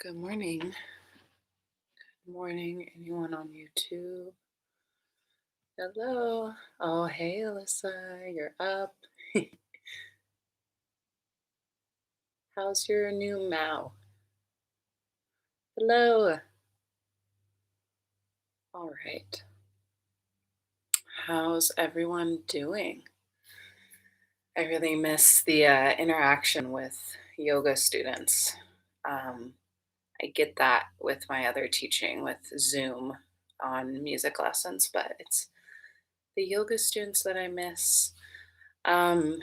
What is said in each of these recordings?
Good morning. Good morning, anyone on YouTube? Hello. Oh, hey, Alyssa, you're up. How's your new Mao? Hello. All right. How's everyone doing? I really miss the interaction with yoga students. Um, I get that with my other teaching with Zoom on music lessons, but it's the yoga students that I miss. Um,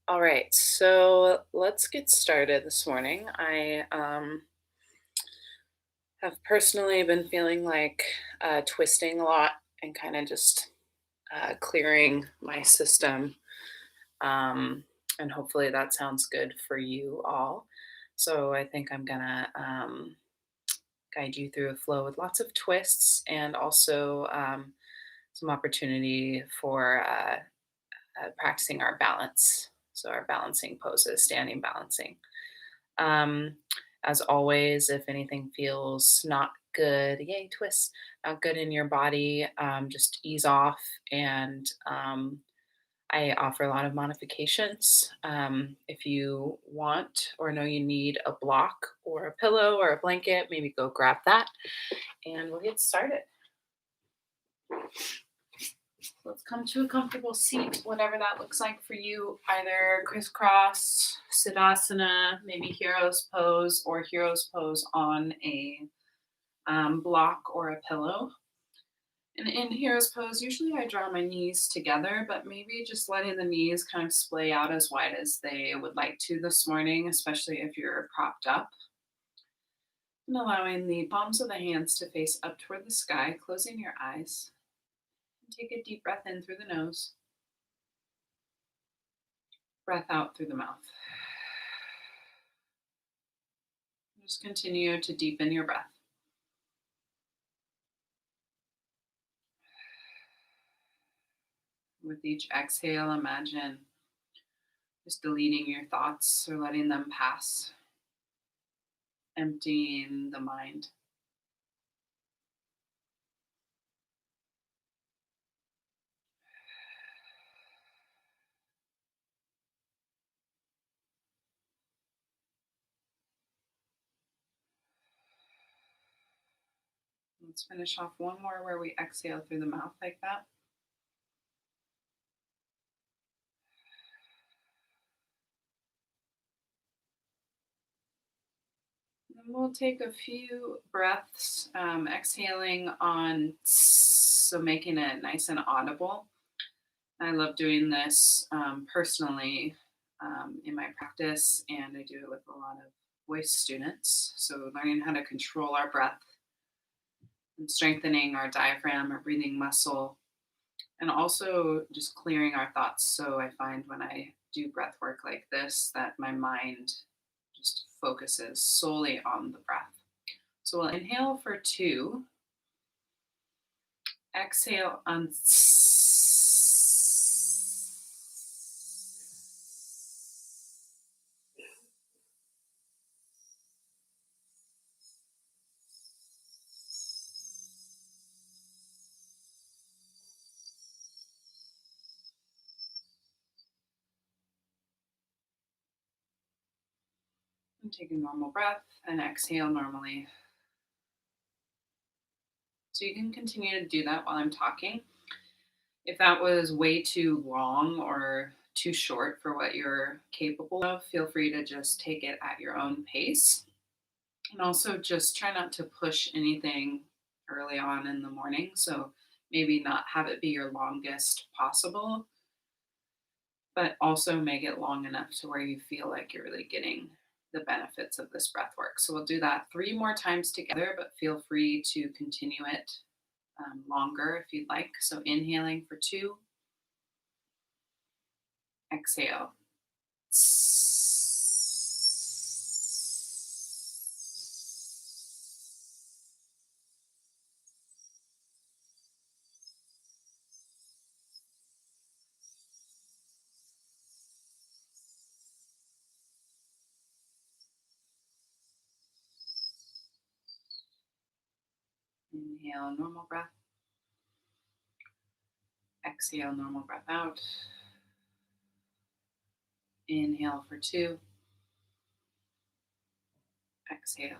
all right, so let's get started this morning. I have personally been feeling like twisting a lot and kind of just clearing my system. Um, and hopefully that sounds good for you all. So I think I'm gonna guide you through a flow with lots of twists and also some opportunity for practicing our balance. So, our balancing poses, standing balancing. Um, as always, if anything feels not good, yay, twist, not good in your body, just ease off. And I offer a lot of modifications. If you want or know you need a block or a pillow or a blanket, maybe go grab that and we'll get started. Let's come to a comfortable seat, whatever that looks like for you, either crisscross, Siddhasana, maybe hero's pose, or hero's pose on a block or a pillow. And in hero's pose, usually I draw my knees together, but maybe just letting the knees kind of splay out as wide as they would like to this morning, especially if you're propped up. And allowing the palms of the hands to face up toward the sky, closing your eyes. Take a deep breath in through the nose, breath out through the mouth. Just continue to deepen your breath. With each exhale, imagine just deleting your thoughts or letting them pass, emptying the mind. Let's finish off one more where we exhale through the mouth like that. And we'll take a few breaths, exhaling on, so making it nice and audible. I love doing this personally in my practice, and I do it with a lot of voice students. So, learning how to control our breath and strengthening our diaphragm, our breathing muscle, and also just clearing our thoughts. So, I find when I do breath work like this that my mind just focuses solely on the breath. So, we'll inhale for 2, exhale on. And take a normal breath and exhale normally. So you can continue to do that while I'm talking. If that was way too long or too short for what you're capable of, feel free to just take it at your own pace. And also just try not to push anything early on in the morning. So maybe not have it be your longest possible, but also make it long enough to where you feel like you're really getting the benefits of this breath work. So we'll do that 3 more times together, but feel free to continue it longer if you'd like. So inhaling for 2, exhale. Inhale, normal breath. Exhale, normal breath out. Inhale for 2. Exhale.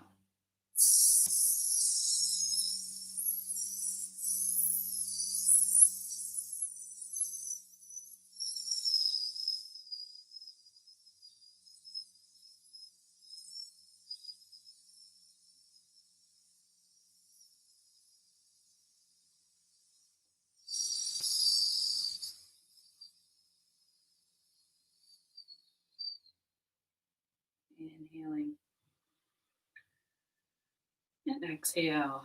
Inhaling and exhale.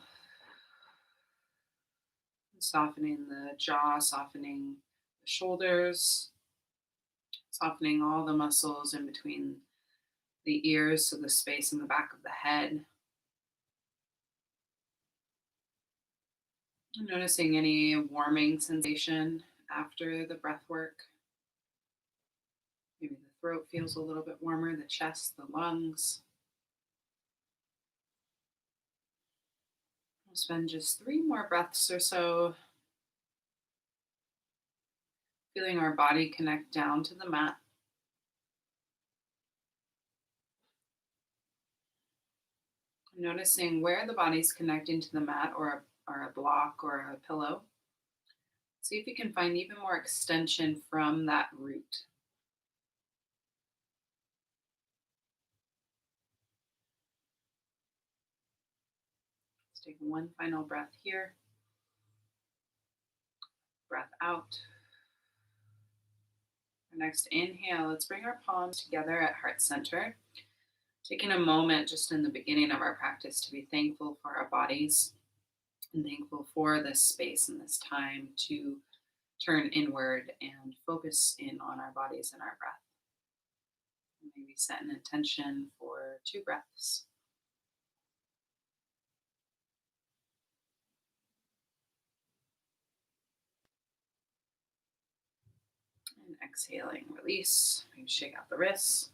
Softening the jaw, softening the shoulders, softening all the muscles in between the ears, so the space in the back of the head. Noticing any warming sensation after the breath work. Maybe the throat feels a little bit warmer, the chest, the lungs. We'll spend just 3 more breaths or so, feeling our body connect down to the mat. Noticing where the body's connecting to the mat or a block or a pillow. See if you can find even more extension from that root. Let's take one final breath here. Breath out. Our next inhale, let's bring our palms together at heart center. Taking a moment just in the beginning of our practice to be thankful for our bodies and thankful for this space and this time to turn inward and focus in on our bodies and our breath. Maybe set an intention for 2 breaths. And exhaling, release. Maybe shake out the wrists.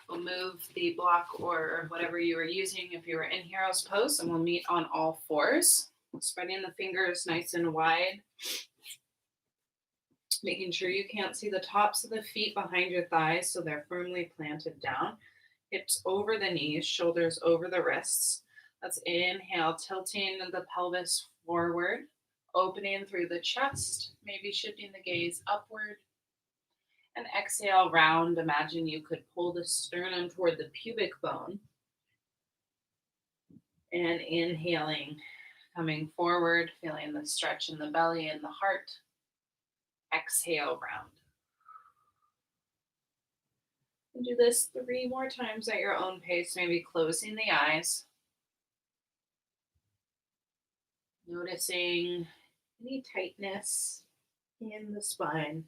We'll move the block or whatever you were using if you were in Hero's Pose, and we'll meet on all 4s. Spreading the fingers nice and wide. Making sure you can't see the tops of the feet behind your thighs so they're firmly planted down. Hips over the knees, shoulders over the wrists. Let's inhale, tilting the pelvis forward, opening through the chest, maybe shifting the gaze upward. And exhale, round. Imagine you could pull the sternum toward the pubic bone. And inhaling, coming forward, feeling the stretch in the belly and the heart. Exhale, round. And do this 3 more times at your own pace, maybe closing the eyes. Noticing any tightness in the spine.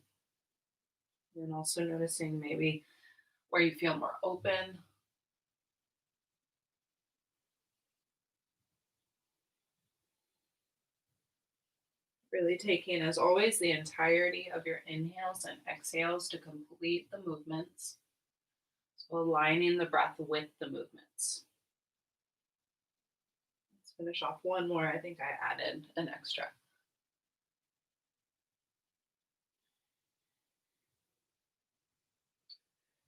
And also noticing maybe where you feel more open. Really taking, as always, the entirety of your inhales and exhales to complete the movements. So aligning the breath with the movements. Let's finish off 1 more. I think I added an extra.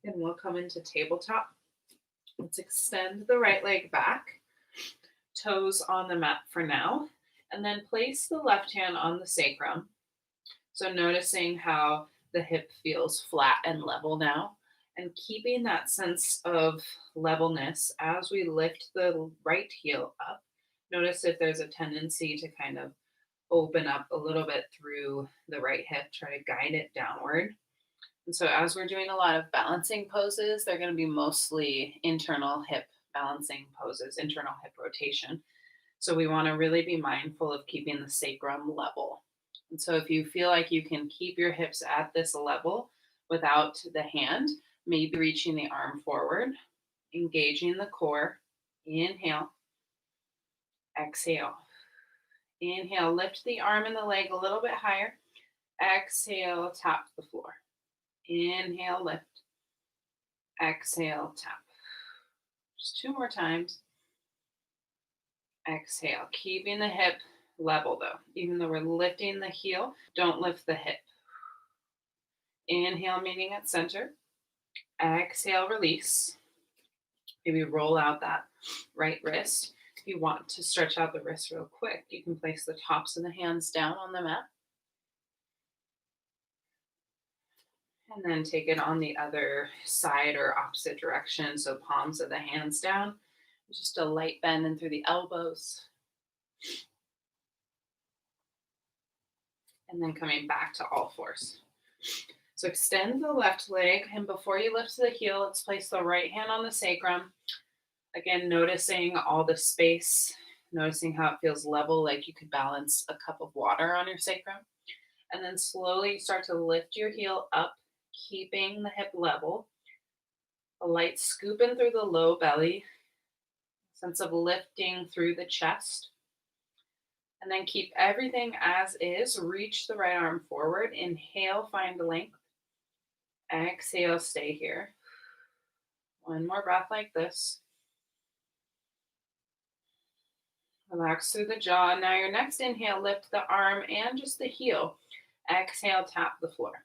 And we'll come into tabletop. Let's extend the right leg back, toes on the mat for now, and then place the left hand on the sacrum. So noticing how the hip feels flat and level now, and keeping that sense of levelness as we lift the right heel up. Notice if there's a tendency to kind of open up a little bit through the right hip, try to guide it downward. And so as we're doing a lot of balancing poses, they're going to be mostly internal hip balancing poses, internal hip rotation. So we want to really be mindful of keeping the sacrum level. And so if you feel like you can keep your hips at this level without the hand, maybe reaching the arm forward, engaging the core. Inhale, exhale. Inhale, lift the arm and the leg a little bit higher. Exhale, tap the floor. Inhale, lift. Exhale, tap. Just 2 more times. Exhale, keeping the hip level though. Even though we're lifting the heel, don't lift the hip. Inhale, meeting at center. Exhale, release. Maybe roll out that right wrist. If you want to stretch out the wrist real quick, you can place the tops of the hands down on the mat and then take it on the other side or opposite direction. So palms of the hands down, just a light bend in through the elbows. And then coming back to all fours. So extend the left leg, and before you lift the heel, let's place the right hand on the sacrum. Again, noticing all the space, noticing how it feels level, like you could balance a cup of water on your sacrum. And then slowly start to lift your heel up, keeping the hip level. A light scoop in through the low belly, sense of lifting through the chest. And then keep everything as is. Reach the right arm forward. Inhale, find length. Exhale, stay here. One more breath like this. Relax through the jaw. Now your next inhale, lift the arm and just the heel. Exhale, tap the floor.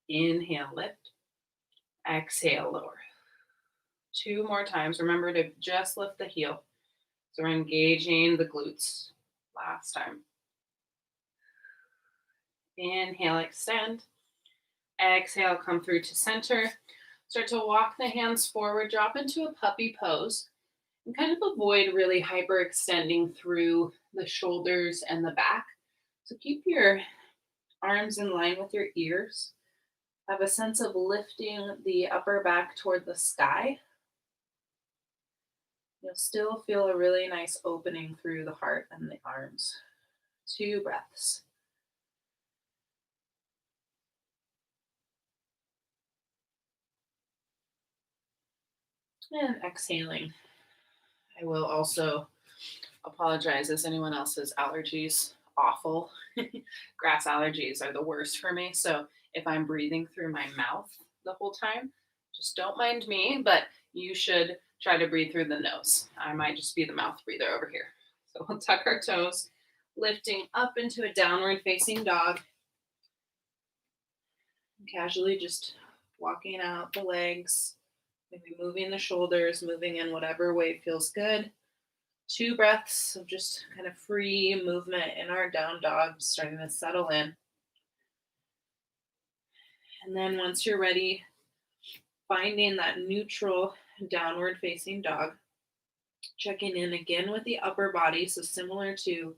Inhale, lift. Exhale, lower. 2 more times. Remember to just lift the heel. So we're engaging the glutes. Last time. Inhale, extend. Exhale, come through to center. Start to walk the hands forward, drop into a puppy pose, and kind of avoid really hyperextending through the shoulders and the back. So keep your arms in line with your ears. Have a sense of lifting the upper back toward the sky. You'll still feel a really nice opening through the heart and the arms. 2 breaths. And exhaling. I will also apologize as anyone else's allergies awful. Grass allergies are the worst for me. So if I'm breathing through my mouth the whole time, just don't mind me, but you should try to breathe through the nose. I might just be the mouth breather over here. So we'll tuck our toes, lifting up into a downward facing dog. Casually just walking out the legs, maybe moving the shoulders, moving in whatever way feels good. 2 breaths of just kind of free movement in our down dog, starting to settle in. And then once you're ready, finding that neutral downward facing dog, checking in again with the upper body. So similar to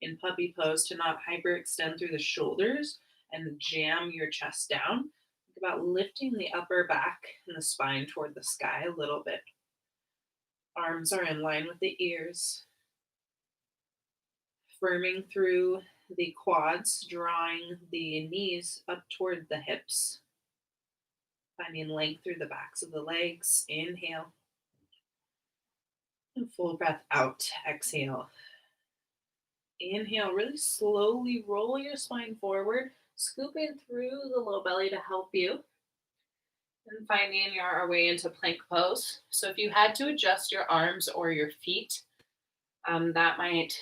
in puppy pose, to not hyperextend through the shoulders and jam your chest down. Think about lifting the upper back and the spine toward the sky a little bit. Arms are in line with the ears. Firming through the quads, drawing the knees up toward the hips. Finding length through the backs of the legs. Inhale. And full breath out. Exhale. Inhale, really slowly roll your spine forward, scooping through the low belly to help you. And finding our way into plank pose. So if you had to adjust your arms or your feet, that might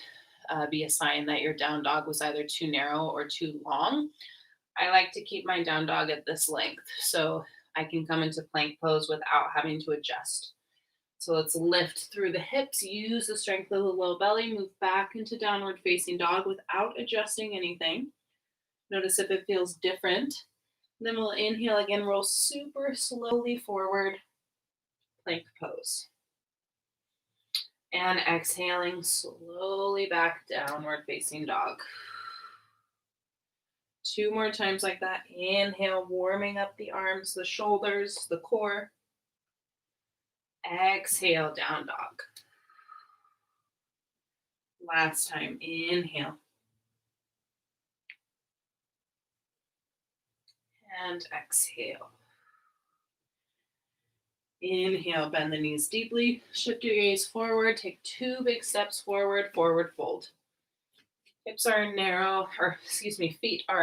be a sign that your down dog was either too narrow or too long. I like to keep my down dog at this length so I can come into plank pose without having to adjust. So let's lift through the hips, use the strength of the low belly, move back into downward facing dog without adjusting anything. Notice if it feels different. Then we'll inhale again, roll super slowly forward, plank pose. And exhaling slowly back, downward facing dog. 2 more times like that. Inhale, warming up the arms, the shoulders, the core. Exhale, down dog. Last time, inhale. And exhale. Inhale, bend the knees deeply, shift your gaze forward, take 2 big steps forward, forward fold. Feet are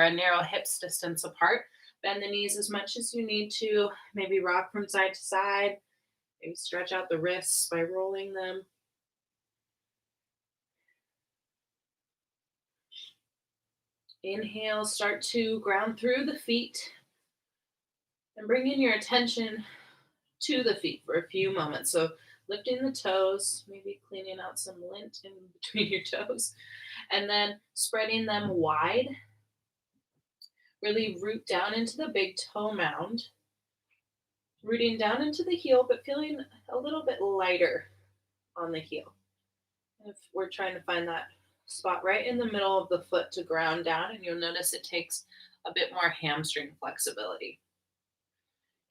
a narrow hips distance apart. Bend the knees as much as you need to, maybe rock from side to side, maybe stretch out the wrists by rolling them. Inhale, start to ground through the feet and bring in your attention to the feet for a few moments. So lifting the toes, maybe cleaning out some lint in between your toes, and then spreading them wide. Really root down into the big toe mound, rooting down into the heel, but feeling a little bit lighter on the heel. If we're trying to find that spot right in the middle of the foot to ground down, and you'll notice it takes a bit more hamstring flexibility.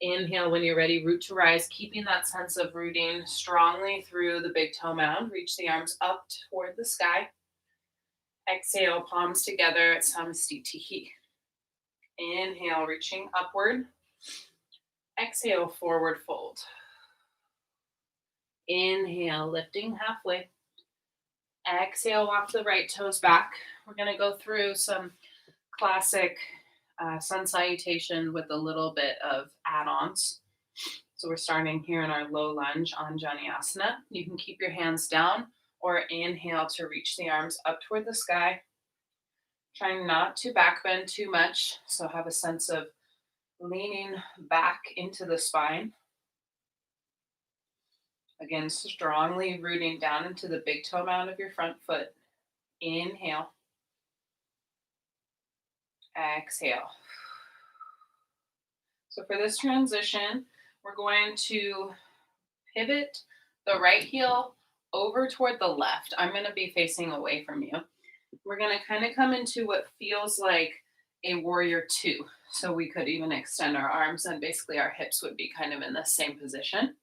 Inhale when you're ready, root to rise, keeping that sense of rooting strongly through the big toe mound. Reach the arms up toward the sky. Exhale, palms together at Samastitihi. Inhale, reaching upward. Exhale, forward fold. Inhale, lifting halfway. Exhale, walk the right toes back. We're going to go through some classic sun salutation with a little bit of add-ons. So we're starting here in our low lunge Anjaneyasana. You can keep your hands down or inhale to reach the arms up toward the sky. Trying not to back bend too much, so have a sense of leaning back into the spine. Again, strongly rooting down into the big toe mound of your front foot. Inhale. Exhale. So for this transition, we're going to pivot the right heel over toward the left. I'm going to be facing away from you. We're going to kind of come into what feels like a warrior two. So we could even extend our arms and basically our hips would be kind of in the same position.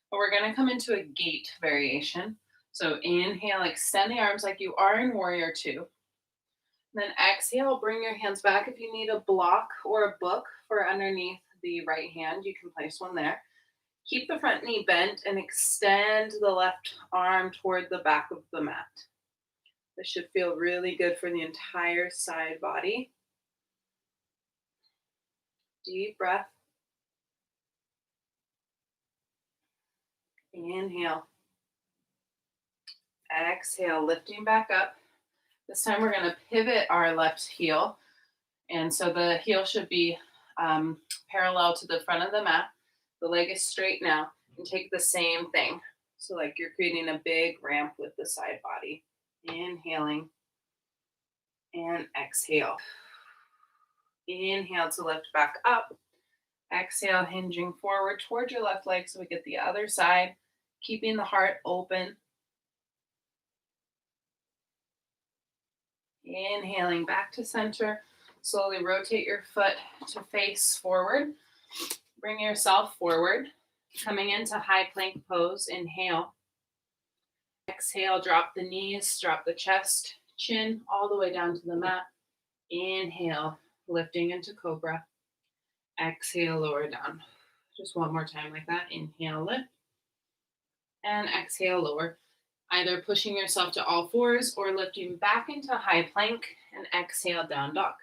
But we're going to come into a gate variation. So inhale, extend the arms like you are in warrior two. Then exhale, bring your hands back. If you need a block or a book for underneath the right hand, you can place one there. Keep the front knee bent and extend the left arm toward the back of the mat. This should feel really good for the entire side body. Deep breath. Inhale. Exhale, lifting back up. This time we're going to pivot our left heel. And so the heel should be parallel to the front of the mat. The leg is straight now. And take the same thing. So like you're creating a big ramp with the side body. Inhaling. And exhale. Inhale to lift back up. Exhale, hinging forward towards your left leg so we get the other side. Keeping the heart open. Inhaling back to center. Slowly rotate your foot to face forward. Bring yourself forward. Coming into high plank pose. Inhale. Exhale, drop the knees, drop the chest, chin all the way down to the mat. Inhale, lifting into cobra. Exhale, lower down. Just one more time like that. Inhale, lift. And exhale, lower. Either pushing yourself to all fours or lifting back into high plank and exhale, down dog.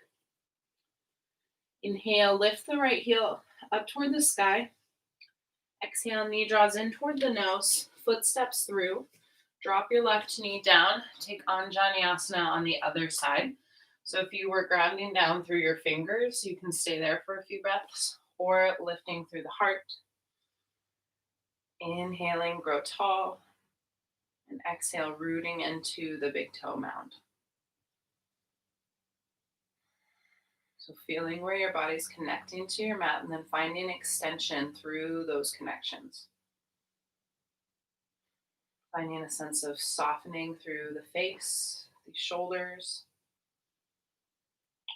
Inhale, lift the right heel up toward the sky. Exhale, knee draws in toward the nose, foot steps through. Drop your left knee down. Take Anjaneyasana on the other side. So if you were grounding down through your fingers, you can stay there for a few breaths or lifting through the heart. Inhaling, grow tall. And exhale, rooting into the big toe mound. So feeling where your body's connecting to your mat and then finding extension through those connections. Finding a sense of softening through the face, the shoulders.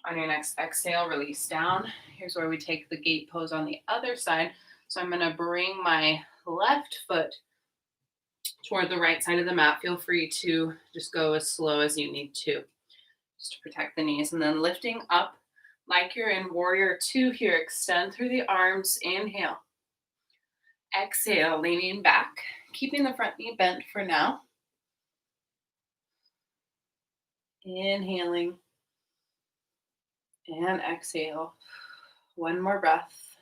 On your next exhale, release down. Here's where we take the gate pose on the other side. So I'm going to bring my left foot toward the right side of the mat. Feel free to just go as slow as you need to, just to protect the knees. And then lifting up like you're in warrior two here. Extend through the arms. Inhale. Exhale, leaning back, keeping the front knee bent for now. Inhaling. And exhale. One more breath.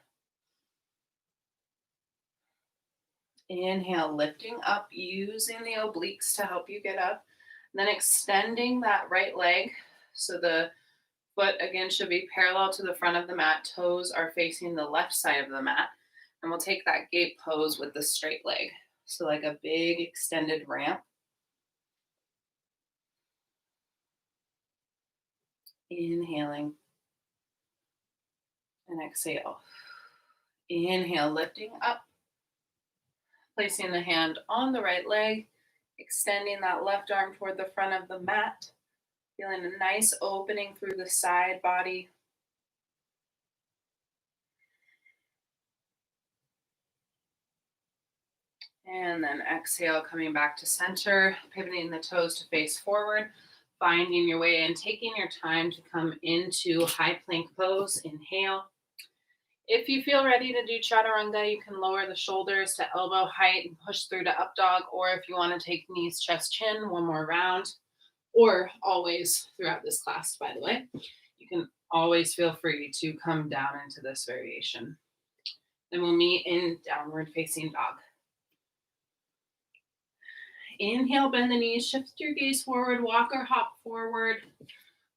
Inhale, lifting up, using the obliques to help you get up. And then extending that right leg so the Foot again should be parallel to the front of the mat. Toes are facing the left side of the mat. And we'll take that gate pose with the straight leg. So like a big extended ramp. Inhaling and exhale. Inhale, lifting up, placing the hand on the right leg, extending that left arm toward the front of the mat, feeling a nice opening through the side body. And then exhale, coming back to center, pivoting the toes to face forward, finding your way in, taking your time to come into high plank pose. Inhale. If you feel ready to do chaturanga, you can lower the shoulders to elbow height and push through to up dog. Or if you want to take knees, chest, chin, one more round, or always throughout this class, by the way, you can always feel free to come down into this variation. Then we'll meet in downward facing dog. Inhale, bend the knees, shift your gaze forward, walk or hop forward,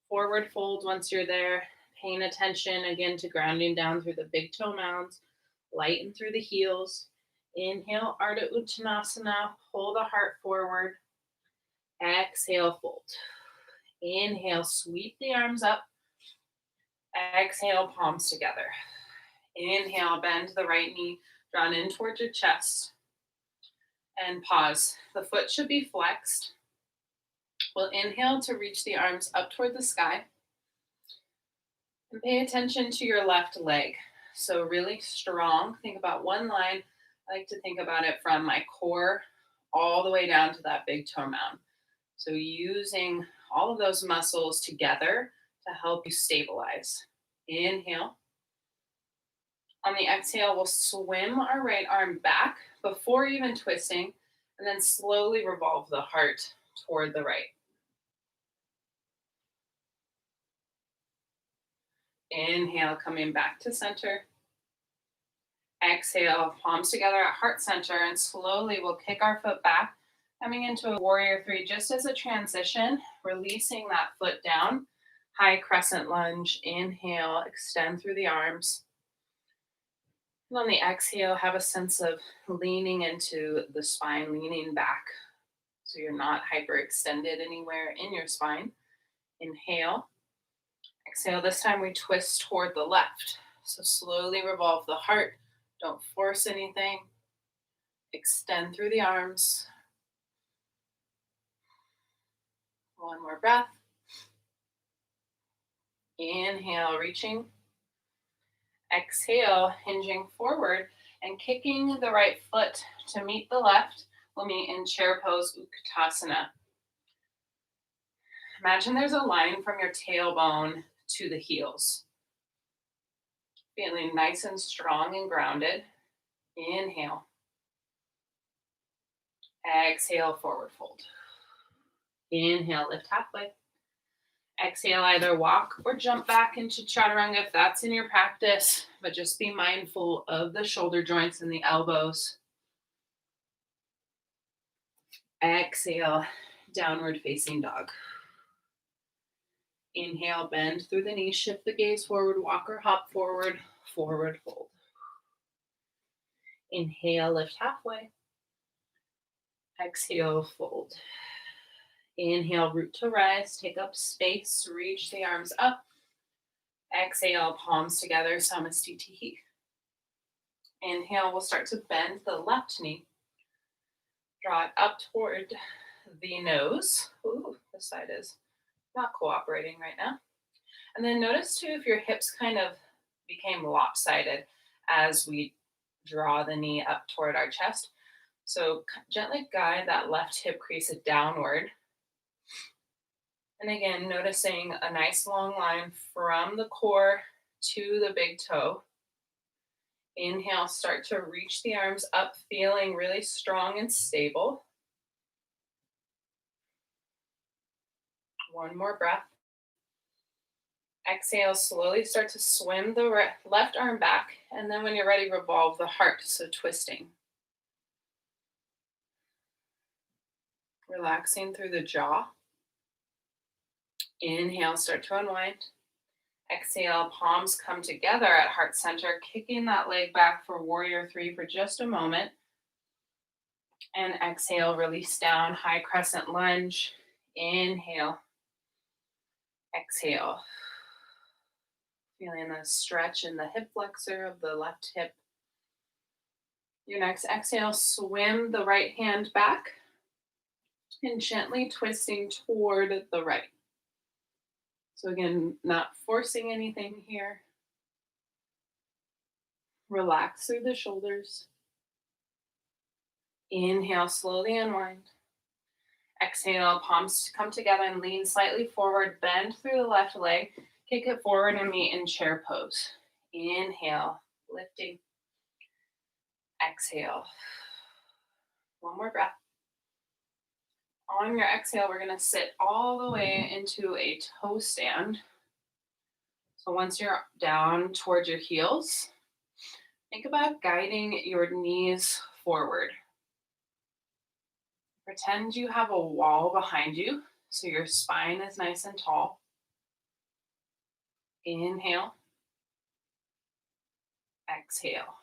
forward fold once you're there. Paying attention again to grounding down through the big toe mounds, lighten through the heels. Inhale, Ardha Uttanasana, pull the heart forward. Exhale, fold. Inhale, sweep the arms up. Exhale, palms together. Inhale, bend the right knee, drawn in towards your chest. And pause. The foot should be flexed. We'll inhale to reach the arms up toward the sky. And pay attention to your left leg. So really strong. Think about one line. I like to think about it from my core all the way down to that big toe mound. So using all of those muscles together to help you stabilize. Inhale. On the exhale, we'll swim our right arm back before even twisting, and then slowly revolve the heart toward the right. Inhale, coming back to center. Exhale, palms together at heart center, and slowly we'll kick our foot back, coming into a warrior three just as a transition, releasing that foot down. High crescent lunge. Inhale, extend through the arms. And on the exhale, have a sense of leaning into the spine, leaning back so you're not hyperextended anywhere in your spine. Inhale. Exhale. This time we twist toward the left. So slowly revolve the heart. Don't force anything. Extend through the arms. One more breath. Inhale, reaching. Exhale, hinging forward and kicking the right foot to meet the left. We'll meet in chair pose Utkatasana. Imagine there's a line from your tailbone to the heels. Feeling nice and strong and grounded. Inhale. Exhale, forward fold. Inhale, lift halfway. Exhale, either walk or jump back into chaturanga if that's in your practice, but just be mindful of the shoulder joints and the elbows. Exhale, downward facing dog. Inhale, bend through the knees, shift the gaze forward, walk or hop forward, forward fold. Inhale, lift halfway. Exhale, fold. Inhale, root to rise, take up space, reach the arms up. Exhale, palms together, Samastitihi. Inhale, we'll start to bend the left knee. Draw it up toward the nose. Ooh, this side is not cooperating right now. And then notice too if your hips kind of became lopsided as we draw the knee up toward our chest. So gently guide that left hip crease downward. And again, noticing a nice long line from the core to the big toe. Inhale, start to reach the arms up, feeling really strong and stable. One more breath. Exhale, slowly start to swim the left arm back. And then when you're ready, revolve the heart, so twisting. Relaxing through the jaw. Inhale, start to unwind. Exhale, palms come together at heart center, kicking that leg back for warrior three for just a moment. And exhale, release down, high crescent lunge. Inhale, exhale. Feeling the stretch in the hip flexor of the left hip. Your next exhale, swim the right hand back and gently twisting toward the right. So again, not forcing anything here. Relax through the shoulders. Inhale, slowly unwind. Exhale, palms come together and lean slightly forward, bend through the left leg, kick it forward and meet in chair pose. Inhale, lifting. Exhale. One more breath. On your exhale, we're gonna sit all the way into a toe stand. So once you're down towards your heels, think about guiding your knees forward. Pretend you have a wall behind you, so your spine is nice and tall. Inhale. Exhale.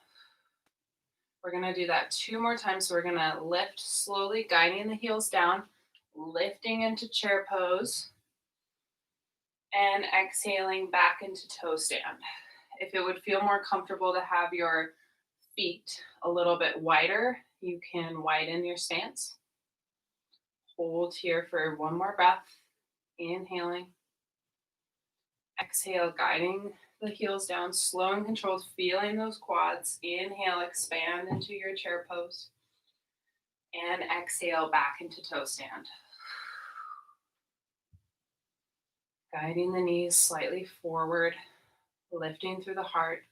We're gonna do that 2 more times. So we're gonna lift slowly, guiding the heels down, lifting into chair pose, and exhaling back into toe stand. If it would feel more comfortable to have your feet a little bit wider, you can widen your stance. Hold here for one more breath. Inhaling. Exhale, guiding the heels down, slow and controlled, feeling those quads. Inhale, expand into your chair pose. And exhale back into toe stand. Guiding the knees slightly forward, lifting through the heart.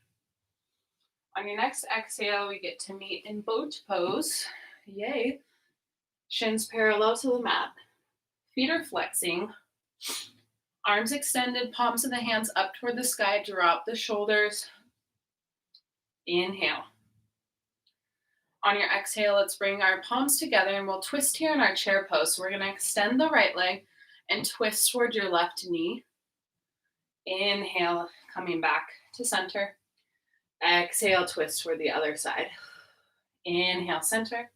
On your next exhale, we get to meet in boat pose. Yay. Shins parallel to the mat. Feet are flexing. Arms extended, palms of the hands up toward the sky. Drop the shoulders. Inhale. On your exhale, let's bring our palms together and we'll twist here in our chair pose. So we're going to extend the right leg and twist toward your left knee. Inhale, coming back to center. Exhale, twist toward the other side. Inhale, center.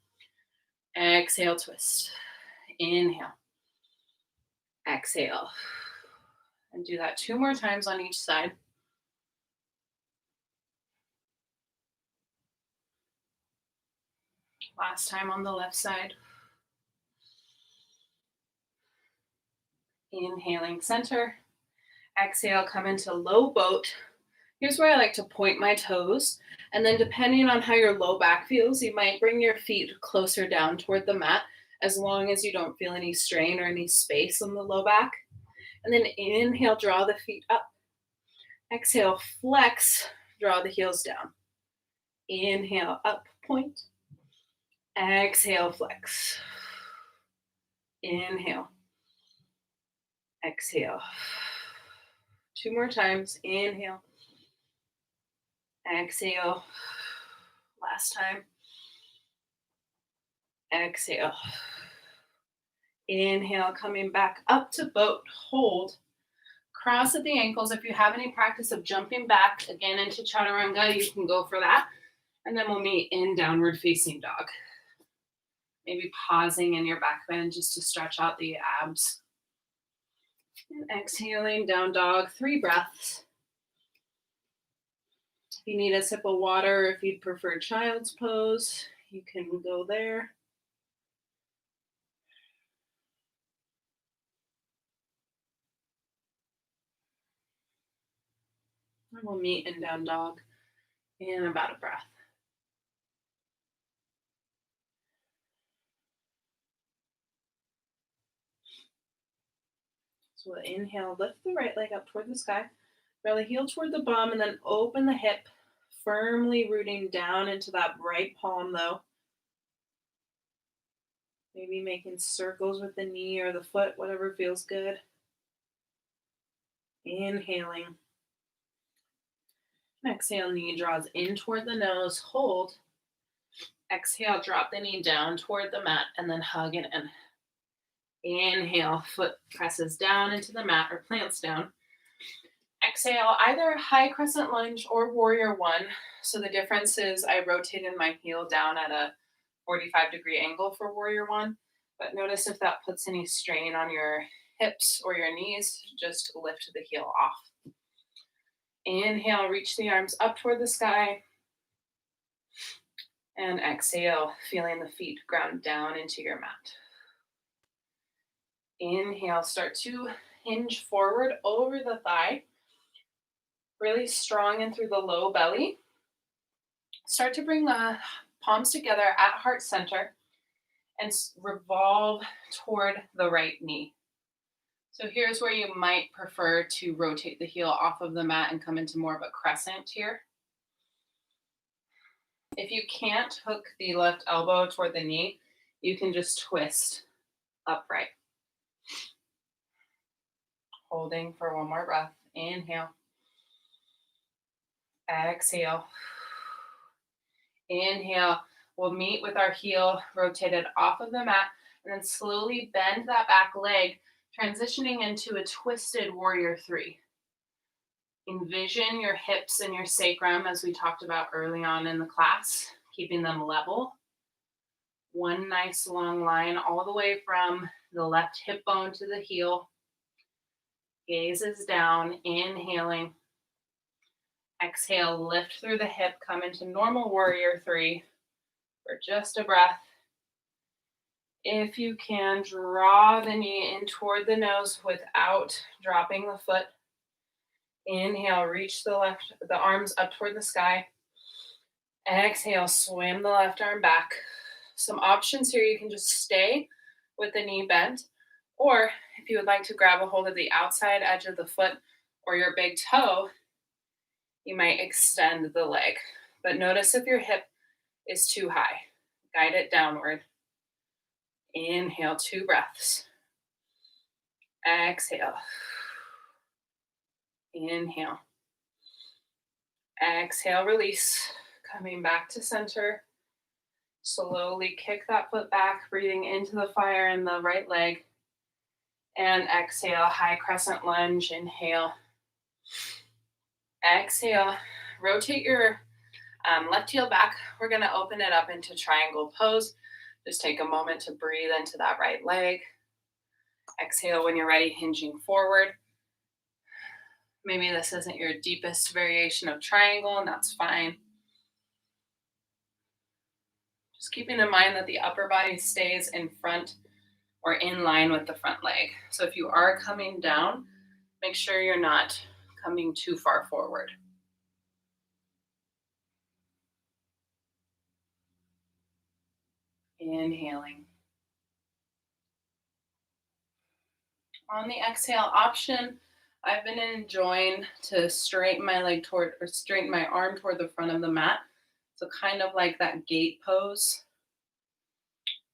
Exhale, twist. Inhale. Exhale. And do that 2 more times on each side. Last time on the left side. Inhaling, center. Exhale, come into low boat. Here's where I like to point my toes. And then depending on how your low back feels, you might bring your feet closer down toward the mat, as long as you don't feel any strain or any space on the low back. And then inhale, draw the feet up. Exhale, flex, draw the heels down. Inhale, up, point. Exhale, flex. Inhale. Exhale. 2 more times. Inhale. Exhale. Last time. Exhale. Inhale, coming back up to boat. Hold. Cross at the ankles. If you have any practice of jumping back again into chaturanga, you can go for that. And then we'll meet in downward facing dog. Maybe pausing in your back bend just to stretch out the abs. And exhaling, down dog, 3 breaths. If you need a sip of water, if you'd prefer child's pose, you can go there. And we'll meet in down dog in about a breath. So we'll inhale, lift the right leg up toward the sky, belly heel toward the bum, and then open the hip, firmly rooting down into that right palm though. Maybe making circles with the knee or the foot, whatever feels good. Inhaling. Exhale, knee draws in toward the nose, hold. Exhale, drop the knee down toward the mat and then hug it in. Inhale, foot presses down into the mat or plants down. Exhale, either high crescent lunge or warrior one. So the difference is I rotated my heel down at a 45-degree angle for warrior one. But notice if that puts any strain on your hips or your knees, just lift the heel off. Inhale, reach the arms up toward the sky. And exhale, feeling the feet ground down into your mat. Inhale, start to hinge forward over the thigh. Really strong in through the low belly. Start to bring the palms together at heart center and revolve toward the right knee. So here's where you might prefer to rotate the heel off of the mat and come into more of a crescent here. If you can't hook the left elbow toward the knee, you can just twist upright. Holding for one more breath. Inhale. Exhale. Inhale. We'll meet with our heel rotated off of the mat and then slowly bend that back leg, transitioning into a twisted warrior three. Envision your hips and your sacrum, as we talked about early on in the class, keeping them level. One nice long line all the way from the left hip bone to the heel. Gaze is down, inhaling. Exhale, lift through the hip, come into normal warrior three for just a breath. If you can, draw the knee in toward the nose without dropping the foot. Inhale, reach the arms up toward the sky. Exhale, swim the left arm back. Some options here, you can just stay with the knee bent, or if you would like to grab a hold of the outside edge of the foot or your big toe, you might extend the leg. But notice if your hip is too high. Guide it downward. Inhale, 2 breaths. Exhale. Inhale. Exhale, release. Coming back to center. Slowly kick that foot back, breathing into the fire in the right leg. And exhale, high crescent lunge. Inhale. Exhale. Rotate your left heel back. We're going to open it up into triangle pose. Just take a moment to breathe into that right leg. Exhale when you're ready, hinging forward. Maybe this isn't your deepest variation of triangle, and that's fine. Just keeping in mind that the upper body stays in front or in line with the front leg. So if you are coming down, make sure you're not coming too far forward. Inhaling. On the exhale option, I've been enjoying to straighten my leg toward, or straighten my arm toward the front of the mat. So kind of like that gate pose.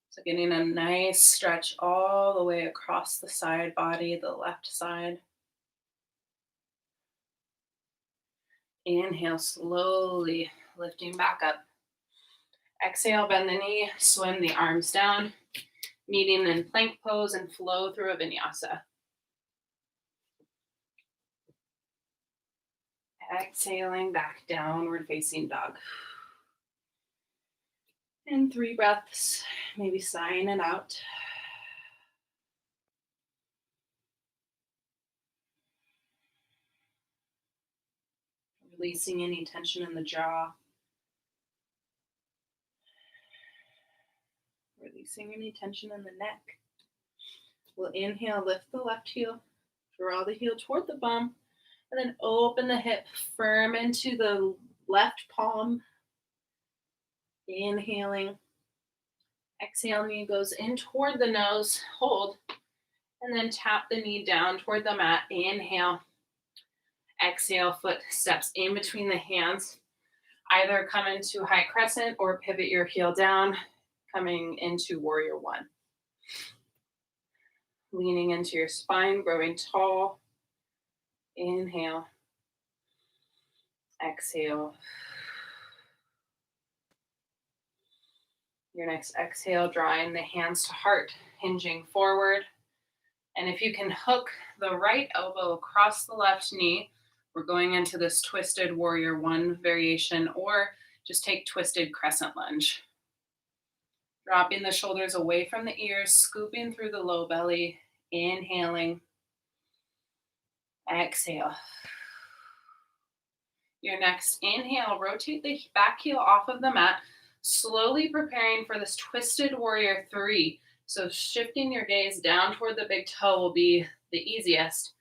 So getting a nice stretch all the way across the side body, the left side. Inhale, slowly lifting back up. Exhale, bend the knee, swim the arms down, meeting in plank pose and flow through a vinyasa. Exhaling back, downward facing dog. And 3 breaths, maybe sighing it out. Releasing any tension in the jaw. Releasing any tension in the neck. We'll inhale, lift the left heel, draw the heel toward the bum, and then open the hip firm into the left palm. Inhaling. Exhale, knee goes in toward the nose, hold, and then tap the knee down toward the mat. Inhale. Exhale, foot steps in between the hands. Either come into high crescent or pivot your heel down, coming into warrior one. Leaning into your spine, growing tall. Inhale. Exhale. Your next exhale, drawing the hands to heart, hinging forward. And if you can hook the right elbow across the left knee, We're going into this twisted warrior one variation, or just take twisted crescent lunge. Dropping the shoulders away from the ears, scooping through the low belly, inhaling, exhale. Your next inhale, rotate the back heel off of the mat, slowly preparing for this twisted warrior three. So shifting your gaze down toward the big toe will be the easiest.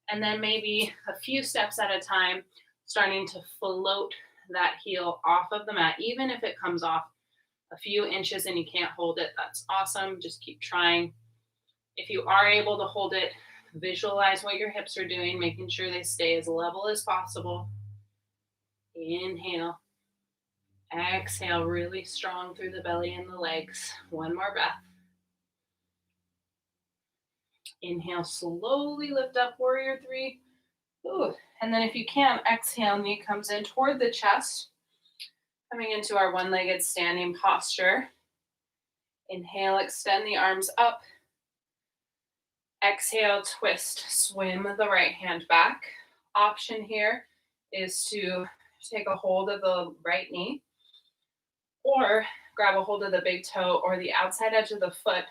And then maybe a few steps at a time, starting to float that heel off of the mat. Even if it comes off a few inches and you can't hold it, that's awesome. Just keep trying. If you are able to hold it, visualize what your hips are doing, making sure they stay as level as possible. Inhale. Exhale, really strong through the belly and the legs. One more breath. Inhale, slowly lift up, warrior three. Ooh. And then if you can, exhale, knee comes in toward the chest. Coming into our one-legged standing posture. Inhale, extend the arms up. Exhale, twist, swim the right hand back. Option here is to take a hold of the right knee or grab a hold of the big toe or the outside edge of the foot,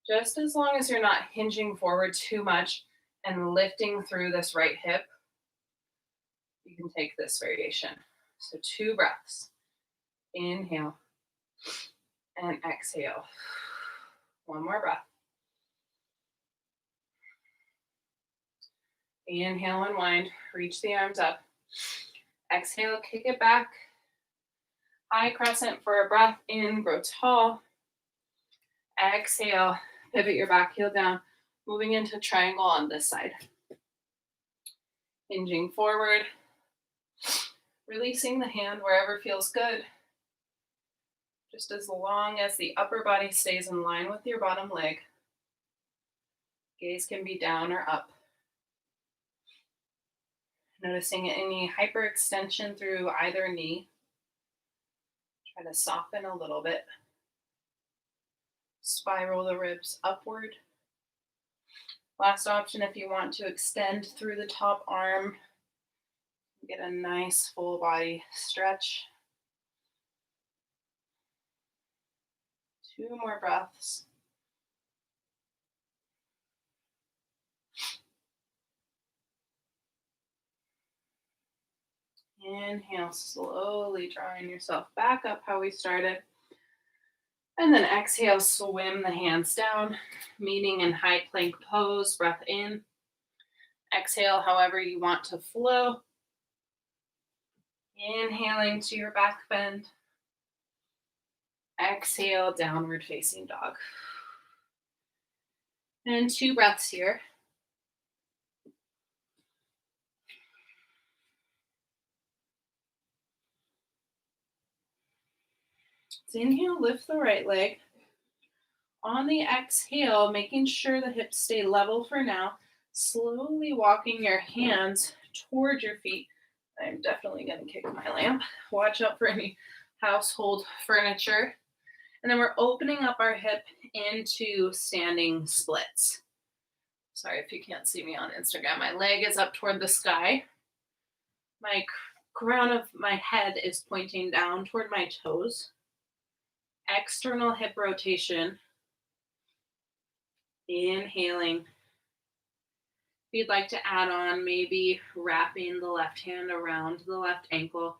just as long as you're not hinging forward too much and lifting through this right hip. You can take this variation. So 2 breaths. Inhale and exhale. One more breath. Inhale, unwind, reach the arms up. Exhale, kick it back. High crescent for a breath in, grow tall. Exhale, pivot your back heel down, moving into triangle on this side. Hinging forward, releasing the hand wherever feels good. Just as long as the upper body stays in line with your bottom leg. Gaze can be down or up. Noticing any hyperextension through either knee. Try to soften a little bit. Spiral the ribs upward. Last option, if you want to extend through the top arm, get a nice full body stretch. 2 more breaths. Inhale, slowly drawing yourself back up how we started. And then exhale, swim the hands down, meeting in high plank pose, breath in. Exhale, however you want to flow. Inhaling to your back bend. Exhale, downward facing dog. And 2 breaths here. So inhale, lift the right leg. On the exhale, making sure the hips stay level for now, slowly walking your hands toward your feet. I'm definitely going to kick my lamp. Watch out for any household furniture. And then we're opening up our hip into standing splits. Sorry if you can't see me on Instagram. My leg is up toward the sky. My crown of my head is pointing down toward my toes. External hip rotation. Inhaling. If you'd like to add on, maybe wrapping the left hand around the left ankle.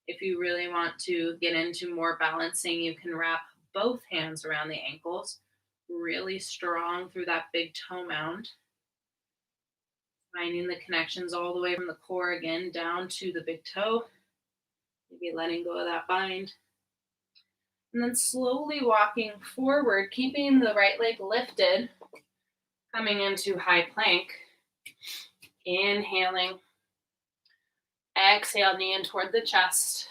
If you really want to get into more balancing, you can wrap both hands around the ankles, really strong through that big toe mound. Finding the connections all the way from the core again down to the big toe. Maybe letting go of that bind. And then slowly walking forward, keeping the right leg lifted, coming into high plank. Inhaling. Exhale, knee in toward the chest.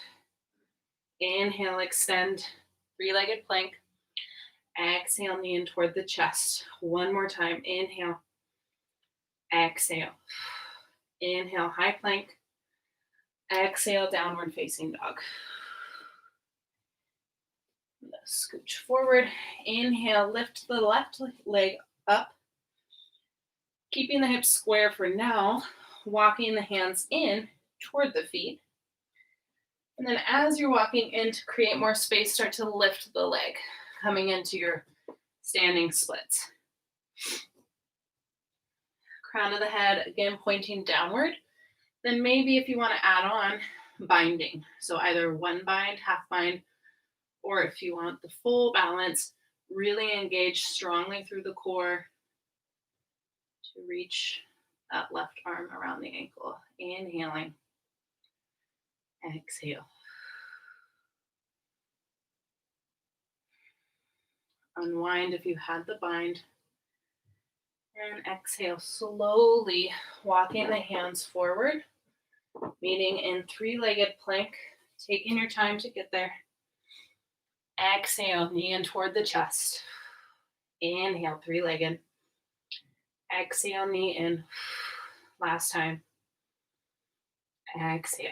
Inhale, extend, 3-legged plank. Exhale, knee in toward the chest. One more time. Inhale. Exhale. Inhale, high plank. Exhale, downward facing dog. Scooch forward. Inhale, lift the left leg up. Keeping the hips square for now. walking the hands in toward the feet. And then as you're walking in to create more space, start to lift the leg, coming into your standing splits. Crown of the head, again, pointing downward. Then maybe if you want to add on binding, so either one bind, half bind, or if you want the full balance, really engage strongly through the core to reach that left arm around the ankle. Inhaling. Exhale. Unwind if you had the bind. And exhale, slowly walking the hands forward, meeting in three-legged plank, taking your time to get there. Exhale, knee in toward the chest. Inhale, three-legged. Exhale, knee in. Last time. Exhale.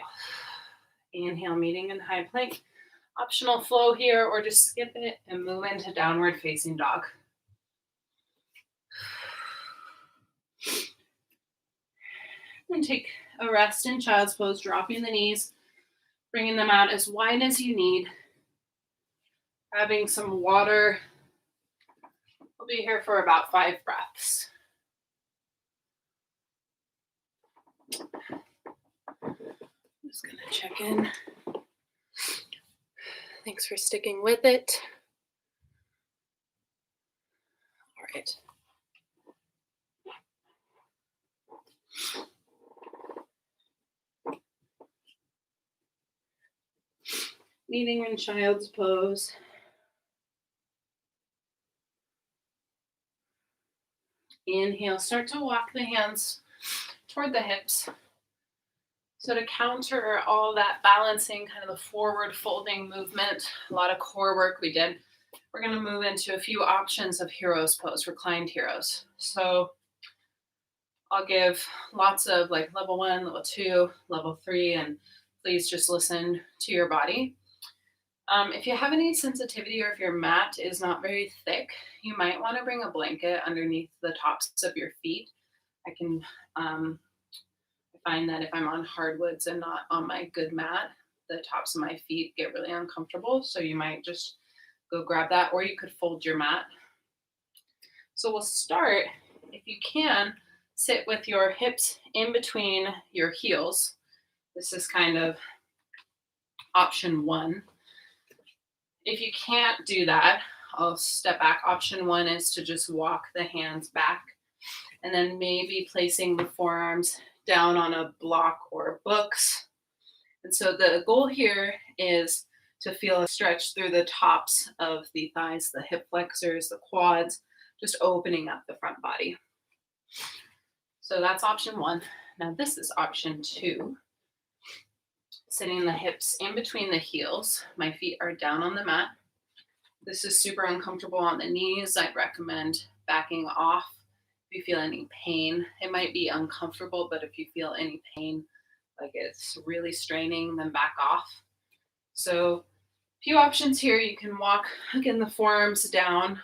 Inhale, meeting in high plank. Optional flow here, or just skip it and move into downward facing dog. Then take a rest in child's pose, dropping the knees, bringing them out as wide as you need. Grabbing some water. We'll be here for about 5 breaths. I'm just gonna check in. Thanks for sticking with it. All right. Meeting in child's pose. Inhale, start to walk the hands toward the hips. So to counter all that balancing, kind of the forward folding movement, a lot of core work we did, we're going to move into a few options of hero's pose, reclined heroes. So I'll give lots of like level 1, level 2, level 3, and please just listen to your body. If you have any sensitivity or if your mat is not very thick, you might want to bring a blanket underneath the tops of your feet. I can find that if I'm on hardwoods and not on my good mat, the tops of my feet get really uncomfortable. So you might just go grab that, or you could fold your mat. So we'll start, if you can, sit with your hips in between your heels. This is kind of option 1. If you can't do that, I'll step back. Option 1 is to just walk the hands back and then maybe placing the forearms down on a block or books. And so the goal here is to feel a stretch through the tops of the thighs, the hip flexors, the quads, just opening up the front body. So that's option 1. Now this is option 2. Sitting the hips in between the heels. My feet are down on the mat. This is super uncomfortable on the knees. I'd recommend backing off. If you feel any pain, it might be uncomfortable, but if you feel any pain, like it's really straining, then back off. So a few options here. You can walk, again, the forearms down.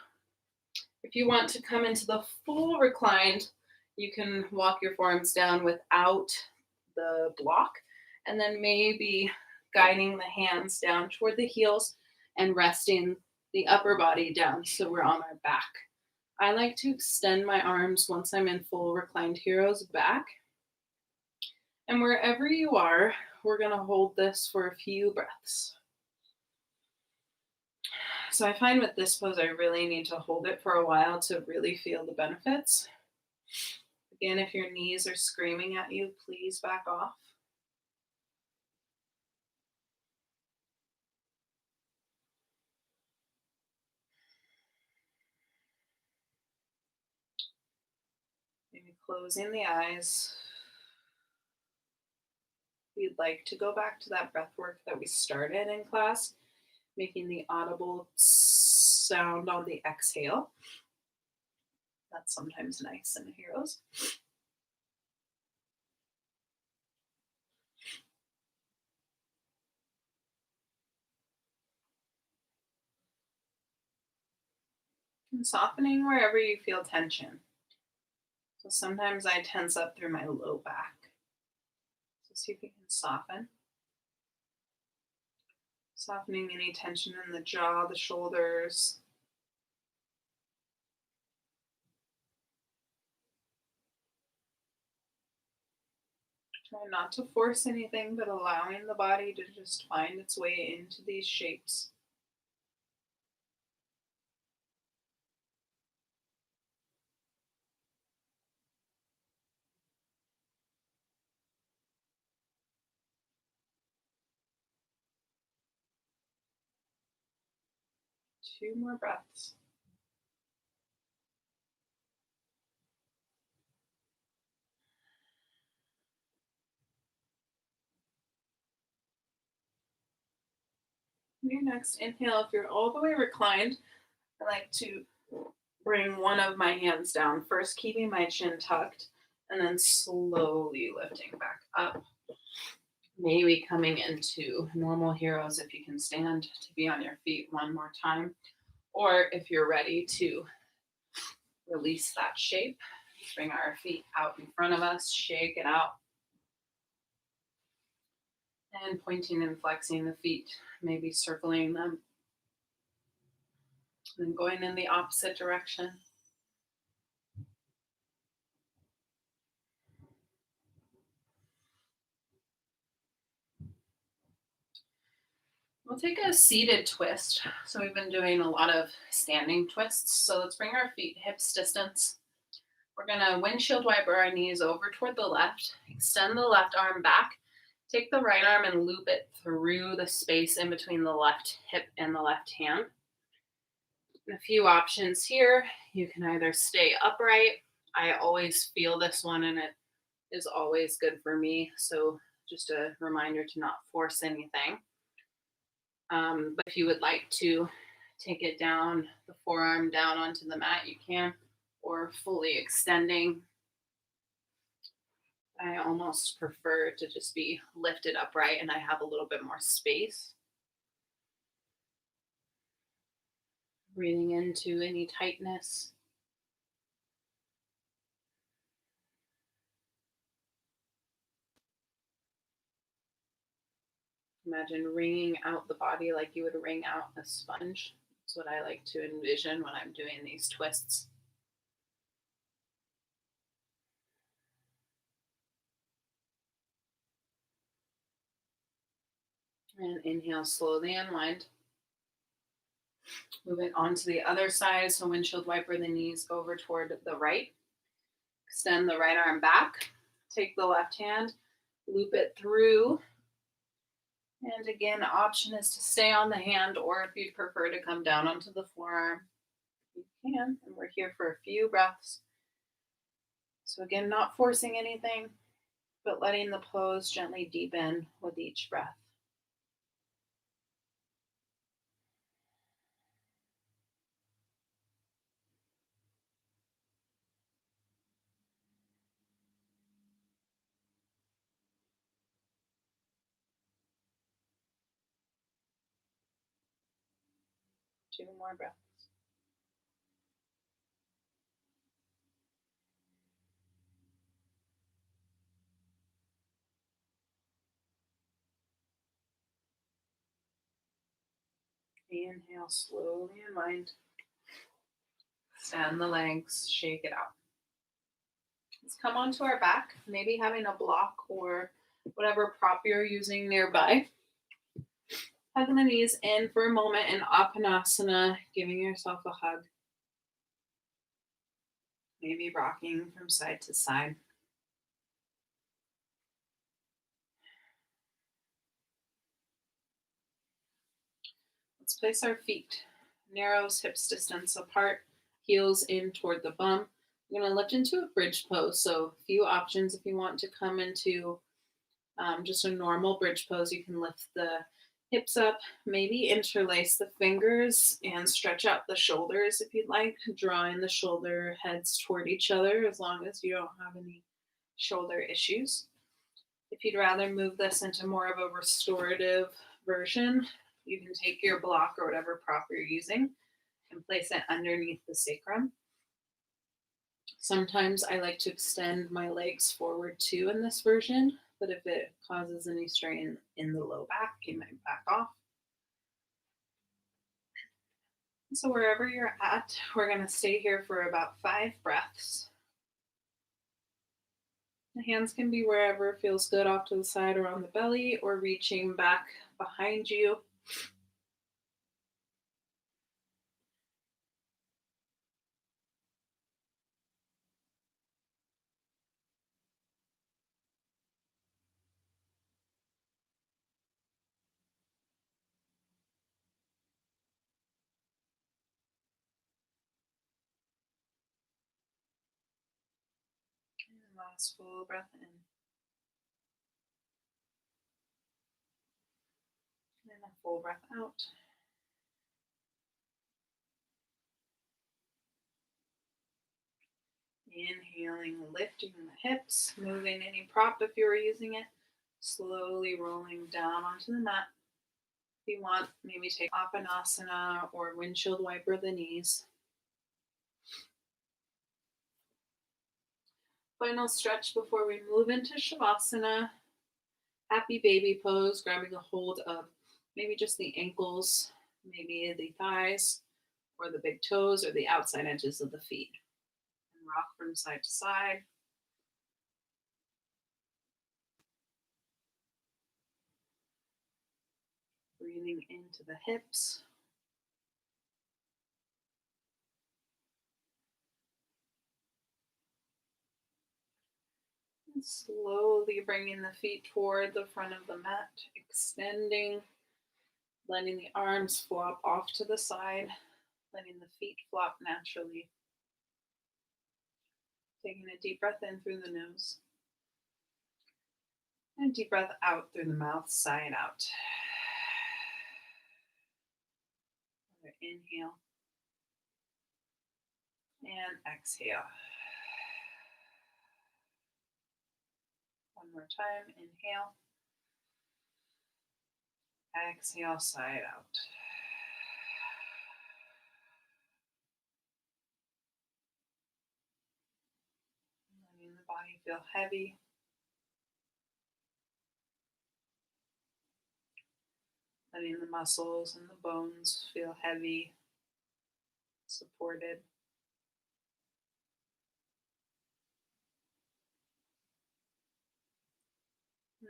If you want to come into the full reclined, you can walk your forearms down without the block, and then maybe guiding the hands down toward the heels and resting the upper body down so we're on our back. I like to extend my arms once I'm in full reclined heroes back. And wherever you are, we're going to hold this for a few breaths. So I find with this pose, I really need to hold it for a while to really feel the benefits. Again, if your knees are screaming at you, please back off. Maybe closing the eyes. If you'd like to go back to that breath work that we started in class, making the audible sound on the exhale. That's sometimes nice in heroes. And softening wherever you feel tension. So sometimes I tense up through my low back. See if you can soften. Softening any tension in the jaw, the shoulders. Try not to force anything, but allowing the body to just find its way into these shapes. Two more breaths. Your next inhale, if you're all the way reclined, I like to bring one of my hands down, first keeping my chin tucked, and then slowly lifting back up. Maybe coming into normal heroes if you can stand to be on your feet one more time. Or if you're ready to release that shape, bring our feet out in front of us, shake it out. And pointing and flexing the feet, maybe circling them. And going in the opposite direction. We'll take a seated twist. So we've been doing a lot of standing twists. So let's bring our feet hips distance. We're gonna windshield wiper our knees over toward the left, extend the left arm back, take the right arm and loop it through the space in between the left hip and the left hand. And a few options here. You can either stay upright. I always feel this one and it is always good for me. So just a reminder to not force anything. But if you would like to take it down, the forearm down onto the mat, you can, or fully extending. I almost prefer to just be lifted upright and I have a little bit more space. Breathing into any tightness. Imagine wringing out the body like you would wring out a sponge. That's what I like to envision when I'm doing these twists. And inhale, slowly unwind. Moving on to the other side. So windshield wiper the knees over toward the right. Extend the right arm back. Take the left hand, loop it through. And again, option is to stay on the hand, or if you'd prefer to come down onto the forearm, you can. And we're here for a few breaths. So again, not forcing anything, but letting the pose gently deepen with each breath. Two more breaths. Inhale, slowly unwind. Extend the legs, shake it out. Let's come onto our back, maybe having a block or whatever prop you're using nearby. Hug the knees in for a moment in Apanasana, giving yourself a hug. Maybe rocking from side to side. Let's place our feet narrows, hips distance apart, heels in toward the bum. We're going to lift into a bridge pose. So a few options if you want to come into just a normal bridge pose. You can lift the hips up, maybe interlace the fingers and stretch out the shoulders if you'd like, drawing the shoulder heads toward each other as long as you don't have any shoulder issues. If you'd rather move this into more of a restorative version, you can take your block or whatever prop you're using and place it underneath the sacrum. Sometimes I like to extend my legs forward too in this version, but if it causes any strain in the low back, you might back off. So, wherever you're at, we're going to stay here for about 5 breaths. The hands can be wherever feels good, off to the side or on the belly, or reaching back behind you. And last full breath in. And a full breath out. Inhaling, lifting the hips, moving any prop if you were using it, slowly rolling down onto the mat. If you want, maybe take Apanasana or windshield wiper the knees. Final stretch before we move into Shavasana. Happy baby pose, grabbing a hold of maybe just the ankles, maybe the thighs, or the big toes, or the outside edges of the feet. And rock from side to side. Breathing into the hips. And slowly bringing the feet toward the front of the mat, extending, letting the arms flop off to the side, letting the feet flop naturally. Taking a deep breath in through the nose. And a deep breath out through the mouth, side out. Another inhale. And exhale. One more time. Inhale. Exhale, side out. Letting the body feel heavy. Letting the muscles and the bones feel heavy, supported.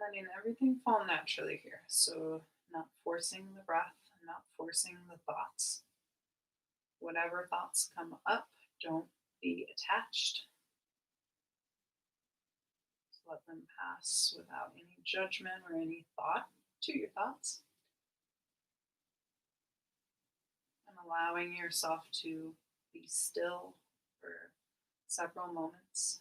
Letting everything fall naturally here. So, not forcing the breath, not forcing the thoughts. Whatever thoughts come up, don't be attached. Just let them pass without any judgment or any thought to your thoughts. And allowing yourself to be still for several moments.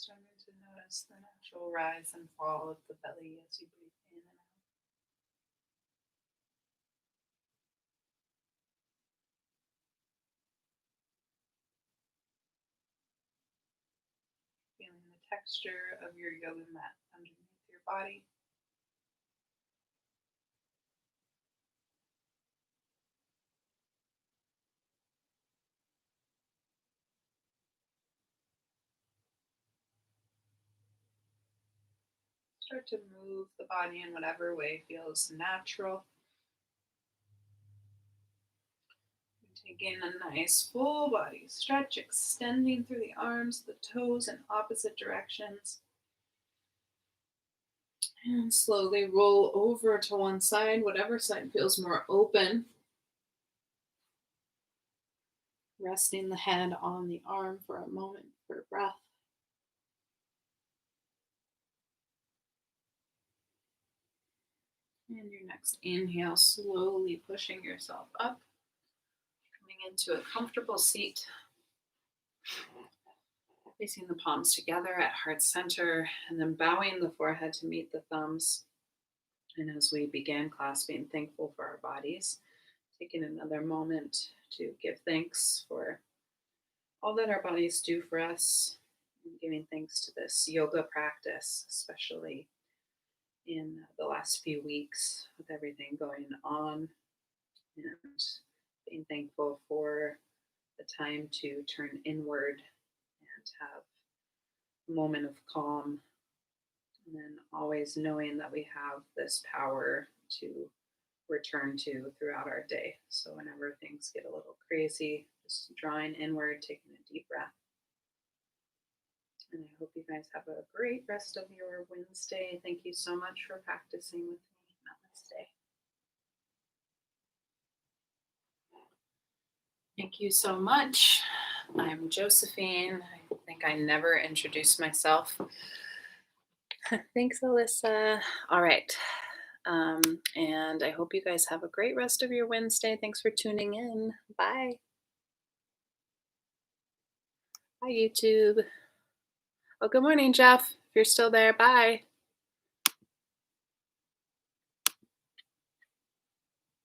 Starting to notice the natural rise and fall of the belly as you breathe in and out. Feeling the texture of your yoga mat underneath your body. Start to move the body in whatever way feels natural. Taking a nice full body stretch, extending through the arms, the toes in opposite directions. And slowly roll over to one side, whatever side feels more open. Resting the head on the arm for a moment for breath. And your next inhale, slowly pushing yourself up, coming into a comfortable seat. Placing the palms together at heart center and then bowing the forehead to meet the thumbs. And as we begin class, being thankful for our bodies, taking another moment to give thanks for all that our bodies do for us, and giving thanks to this yoga practice, especially in the last few weeks with everything going on, and being thankful for the time to turn inward and have a moment of calm. And then always knowing that we have this power to return to throughout our day. So whenever things get a little crazy, just drawing inward, taking a deep breath. And I hope you guys have a great rest of your Wednesday. Thank you so much for practicing with me. Namaste. Thank you so much. I'm Josephine. I think I never introduced myself. Thanks, Alyssa. All right. And I hope you guys have a great rest of your Wednesday. Thanks for tuning in. Bye. Bye, YouTube. Oh, good morning, Jeff. If you're still there, bye.